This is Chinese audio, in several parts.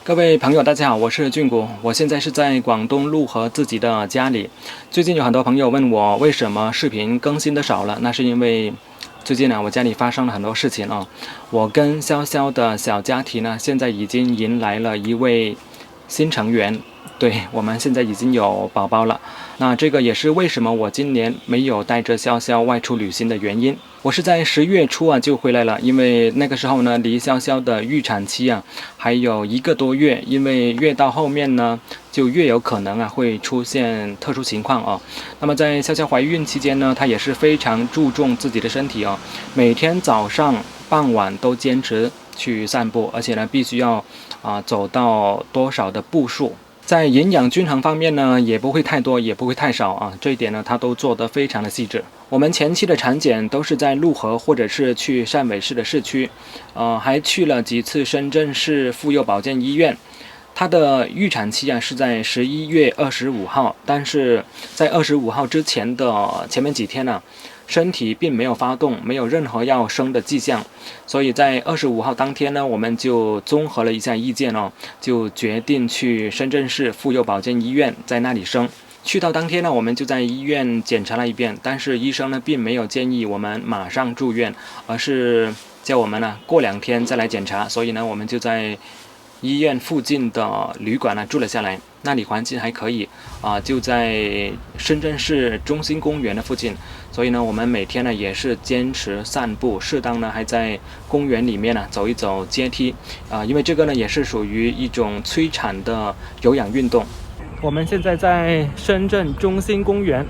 各位朋友，大家好，我是俊谷，我现在是在广东陆河自己的家里。最近有很多朋友问我为什么视频更新的少了，那是因为最近呢，我家里发生了很多事情啊。我跟潇潇的小家庭呢，现在已经迎来了一位新成员。对，我们现在已经有宝宝了，那这个也是为什么我今年没有带着潇潇外出旅行的原因。我是在10月初就回来了，因为那个时候呢，离潇潇的预产期还有1个多月，因为越到后面呢，就越有可能会出现特殊情况。那么在潇潇怀孕期间呢，她也是非常注重自己的身体每天早上傍晚都坚持去散步，而且呢必须要走到多少的步数。在营养均衡方面呢，也不会太多，也不会太少这一点呢，他都做得非常的细致。我们前期的产检都是在陆河或者是去汕尾市的市区，还去了几次深圳市妇幼保健医院。他的预产期是在11月25号，但是在25号之前的前面几天身体并没有发动，没有任何要生的迹象，所以在25号当天呢，我们就综合了一下意见就决定去深圳市妇幼保健医院在那里生。去到当天呢，我们就在医院检查了一遍，但是医生呢并没有建议我们马上住院，而是叫我们过2天再来检查，所以呢我们就在医院附近的旅馆住了下来，那里环境还可以就在深圳市中心公园的附近，所以呢我们每天呢也是坚持散步，适当呢还在公园里面走一走阶梯因为这个呢也是属于一种催产的有氧运动。我们现在在深圳中心公园，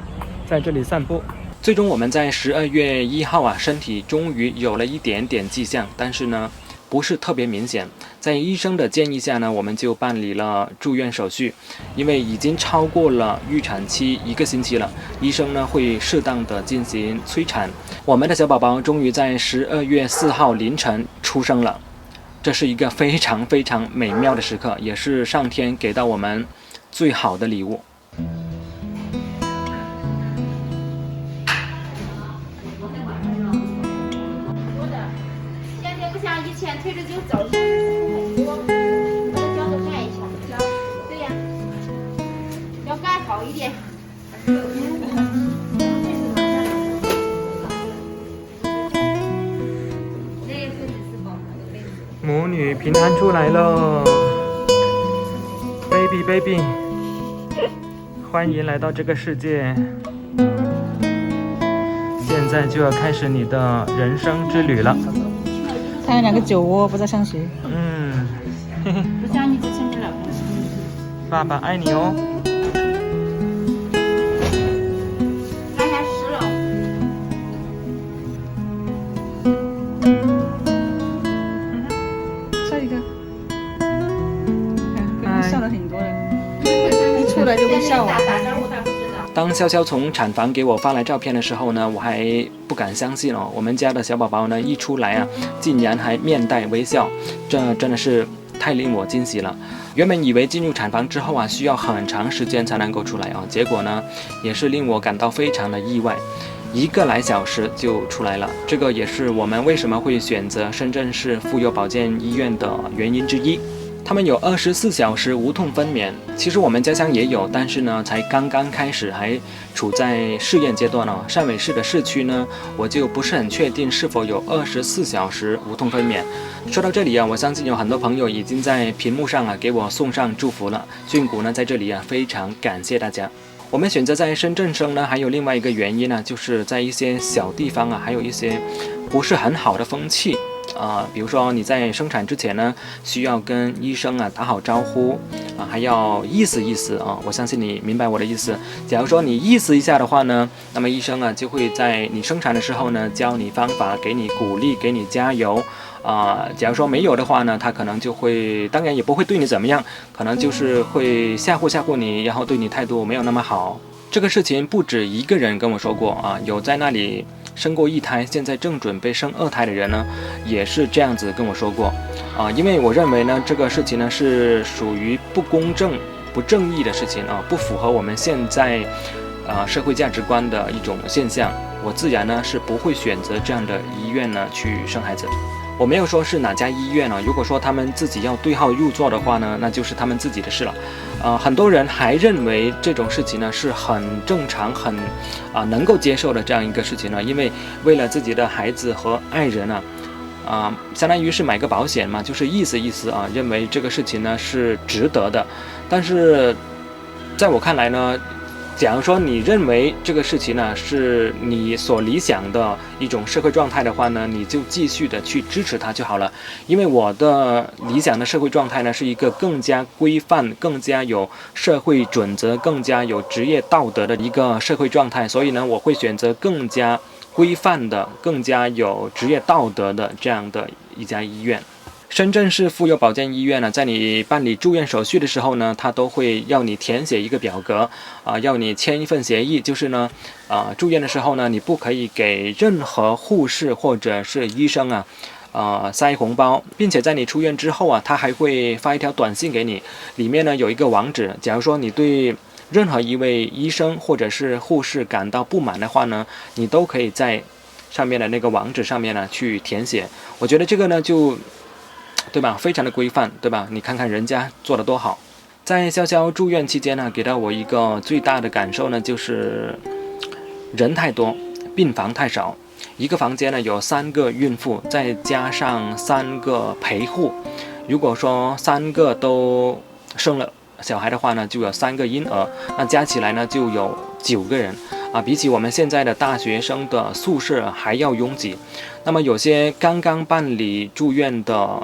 在这里散步。最终我们在12月1号身体终于有了一点点迹象，但是呢不是特别明显。在医生的建议下呢，我们就办理了住院手续，因为已经超过了预产期1个星期了，医生呢会适当的进行催产。我们的小宝宝终于在12月4号凌晨出生了，这是一个非常非常美妙的时刻，也是上天给到我们最好的礼物。推着就走，把脚都盖一下，对呀，要盖好一点。母女平安出来了 ，baby baby， 欢迎来到这个世界。现在就要开始你的人生之旅了。还有2个酒窝，不知道像谁。不像你之前的老公。爸爸爱你哦。看一下湿了。笑一个。刚笑了挺多的，一出来就会笑啊。当潇潇从产房给我发来照片的时候呢，我还不敢相信我们家的小宝宝呢一出来竟然还面带微笑，这真的是太令我惊喜了。原本以为进入产房之后需要很长时间才能够出来结果呢也是令我感到非常的意外，1个来小时就出来了。这个也是我们为什么会选择深圳市妇幼保健医院的原因之一。他们有24小时无痛分娩，其实我们家乡也有，但是呢才刚刚开始，还处在试验阶段汕尾市的市区呢，我就不是很确定是否有24小时无痛分娩。说到这里我相信有很多朋友已经在屏幕上给我送上祝福了。俊谷呢在这里非常感谢大家。我们选择在深圳生呢，还有另外一个原因就是在一些小地方还有一些不是很好的风气。比如说你在生产之前呢，需要跟医生打好招呼还要意思意思我相信你明白我的意思。假如说你意思一下的话呢，那么医生就会在你生产的时候呢，教你方法，给你鼓励，给你加油假如说没有的话呢，他可能就会，当然也不会对你怎么样，可能就是会吓唬你，然后对你态度没有那么好。这个事情不止1个人跟我说过有在那里生过1胎，现在正准备生2胎的人呢，也是这样子跟我说过因为我认为呢，这个事情呢是属于不公正、不正义的事情不符合我们现在社会价值观的一种现象。我自然呢是不会选择这样的医院呢去生孩子。我没有说是哪家医院如果说他们自己要对号入座的话呢，那就是他们自己的事了。很多人还认为这种事情呢是很正常、很能够接受的这样一个事情呢，因为为了自己的孩子和爱人相当于是买个保险嘛，就是意思认为这个事情呢是值得的。但是在我看来呢，假如说你认为这个事情呢是你所理想的一种社会状态的话呢，你就继续的去支持它就好了。因为我的理想的社会状态呢是一个更加规范、更加有社会准则、更加有职业道德的一个社会状态，所以呢我会选择更加规范的、更加有职业道德的这样的一家医院。深圳市妇幼保健医院呢，在你办理住院手续的时候呢，它都会要你填写一个表格，要你签一份协议，就是呢，住院的时候呢，你不可以给任何护士或者是医生塞红包，并且在你出院之后他还会发一条短信给你，里面呢有一个网址，假如说你对任何一位医生或者是护士感到不满的话呢，你都可以在上面的那个网址上面呢去填写。我觉得这个呢就对吧，非常的规范，对吧？你看看人家做得多好。在潇潇住院期间呢，给到我一个最大的感受呢，就是人太多，病房太少。一个房间呢有3个孕妇，再加上3个陪护。如果说3个都生了小孩的话呢，就有3个婴儿，那加起来呢就有9个人比起我们现在的大学生的宿舍还要拥挤。那么有些刚刚办理住院的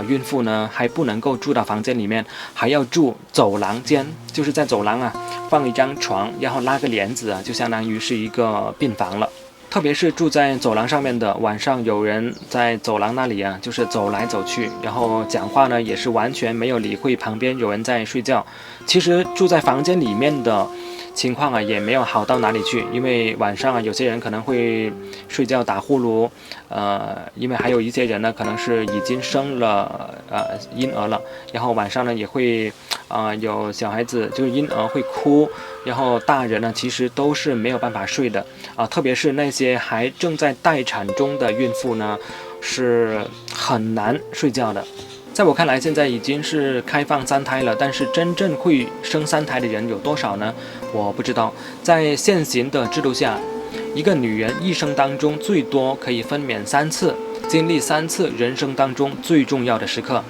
孕妇呢还不能够住到房间里面，还要住走廊间，就是在走廊放一张床，然后拉个帘子就相当于是一个病房了。特别是住在走廊上面的，晚上有人在走廊那里就是走来走去，然后讲话呢也是完全没有理会旁边有人在睡觉。其实住在房间里面的情况也没有好到哪里去，因为晚上有些人可能会睡觉打呼噜，因为还有一些人呢可能是已经生了婴儿了，然后晚上呢也会有小孩子就是婴儿会哭，然后大人呢其实都是没有办法睡的特别是那些还正在待产中的孕妇呢是很难睡觉的。在我看来，现在已经是开放3胎了，但是真正会生3胎的人有多少呢？我不知道。在现行的制度下，一个女人一生当中最多可以分娩3次，经历3次人生当中最重要的时刻，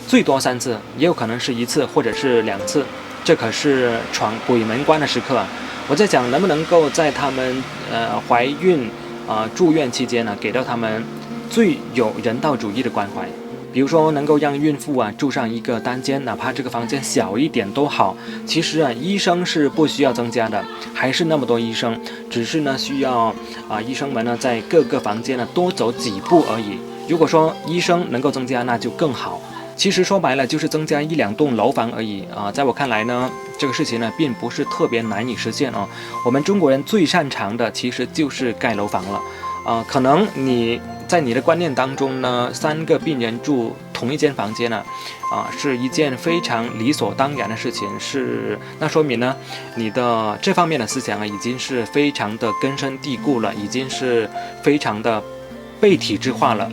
最多3次，也有可能是1次或者是2次，这可是闯鬼门关的时刻我在想，能不能够在她们怀孕住院期间给到她们最有人道主义的关怀。比如说能够让孕妇住上一个单间，哪怕这个房间小一点都好。其实医生是不需要增加的，还是那么多医生，只是呢需要医生们呢在各个房间多走几步而已。如果说医生能够增加，那就更好。其实说白了就是增加1、2栋楼房而已在我看来呢，这个事情呢并不是特别难以实现我们中国人最擅长的其实就是盖楼房了可能你在你的观念当中呢，3个病人住同一间房间是一件非常理所当然的事情，那说明呢你的这方面的思想已经是非常的根深蒂固了，已经是非常的被体制化了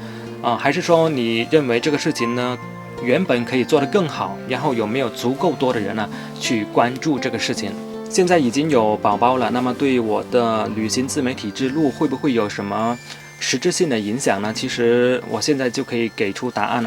还是说你认为这个事情呢原本可以做得更好，然后有没有足够多的人去关注这个事情？现在已经有宝宝了，那么对我的旅行自媒体之路会不会有什么实质性的影响呢？其实我现在就可以给出答案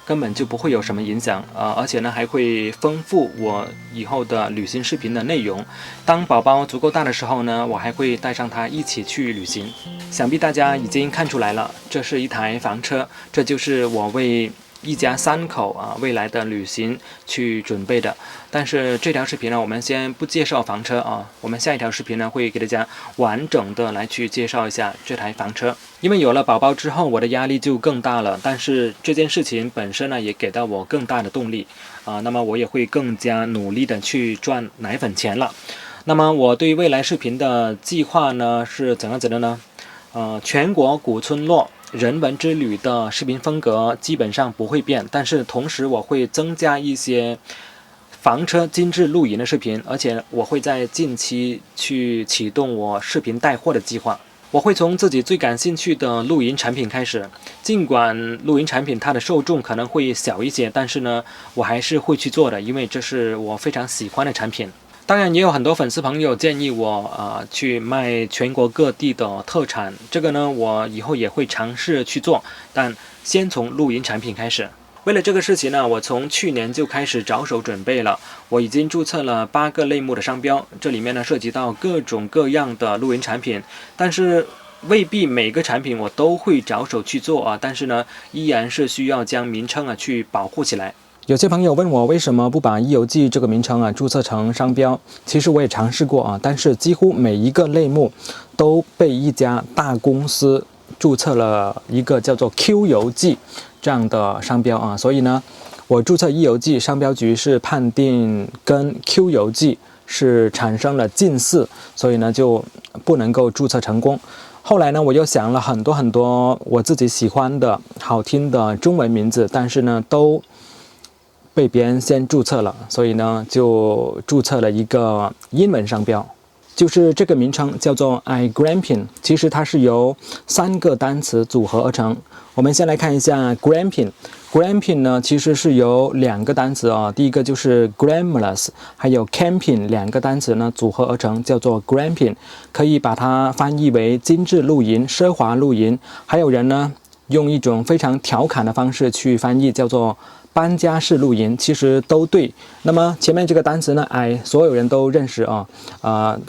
根本就不会有什么影响而且呢还会丰富我以后的旅行视频的内容。当宝宝足够大的时候呢，我还会带上他一起去旅行。想必大家已经看出来了，这是一台房车，这就是我为一家3口未来的旅行去准备的。但是这条视频呢，我们先不介绍房车我们下一条视频呢会给大家完整的来去介绍一下这台房车。因为有了宝宝之后，我的压力就更大了，但是这件事情本身呢也给到我更大的动力那么我也会更加努力的去赚奶粉钱了。那么我对未来视频的计划呢是怎样子的呢？全国古村落人文之旅的视频风格基本上不会变，但是同时我会增加一些房车精致露营的视频，而且我会在近期去启动我视频带货的计划。我会从自己最感兴趣的露营产品开始。尽管露营产品它的受众可能会小一些，但是呢，我还是会去做的，因为这是我非常喜欢的产品。当然，也有很多粉丝朋友建议我去卖全国各地的特产，这个呢，我以后也会尝试去做，但先从露营产品开始。为了这个事情呢，我从去年就开始着手准备了。我已经注册了8个类目的商标，这里面呢涉及到各种各样的露营产品，但是未必每个产品我都会着手去做啊。但是呢，依然是需要将名称去保护起来。有些朋友问我为什么不把一游记这个名称注册成商标，其实我也尝试过但是几乎每一个类目都被一家大公司注册了一个叫做 Q 游记这样的商标所以呢，我注册一游记，商标局是判定跟 Q 游记是产生了近似，所以呢就不能够注册成功。后来呢，我又想了很多我自己喜欢的好听的中文名字，但是呢都被别人先注册了，所以呢就注册了一个英文商标，就是这个名称叫做 iGramping， 其实它是由3个单词组合而成。我们先来看一下 Gramping 呢其实是由2个单词第一个就是 Glamorous 还有 Camping 2个单词呢组合而成，叫做 Gramping， 可以把它翻译为精致露营、奢华露营，还有人呢用一种非常调侃的方式去翻译，叫做搬家式露营，其实都对。那么前面这个单词呢所有人都认识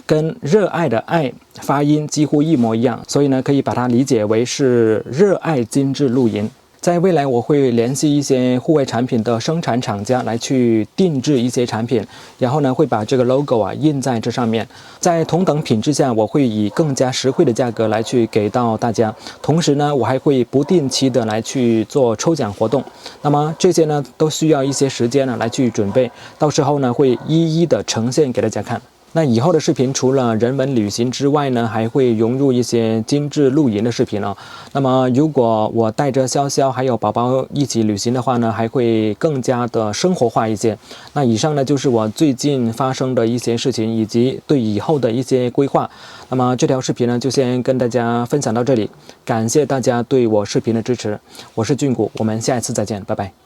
跟热爱的爱发音几乎一模一样，所以呢可以把它理解为是热爱精致露营。在未来我会联系一些户外产品的生产厂家来去定制一些产品，然后呢会把这个 logo 印在这上面，在同等品质下我会以更加实惠的价格来去给到大家。同时呢我还会不定期的来去做抽奖活动，那么这些呢都需要一些时间来去准备，到时候呢会一一的呈现给大家看。那以后的视频除了人文旅行之外呢，还会融入一些精致露营的视频那么如果我带着潇潇还有宝宝一起旅行的话呢，还会更加的生活化一些。那以上呢就是我最近发生的一些事情，以及对以后的一些规划。那么这条视频呢就先跟大家分享到这里，感谢大家对我视频的支持。我是俊谷，我们下一次再见，拜拜。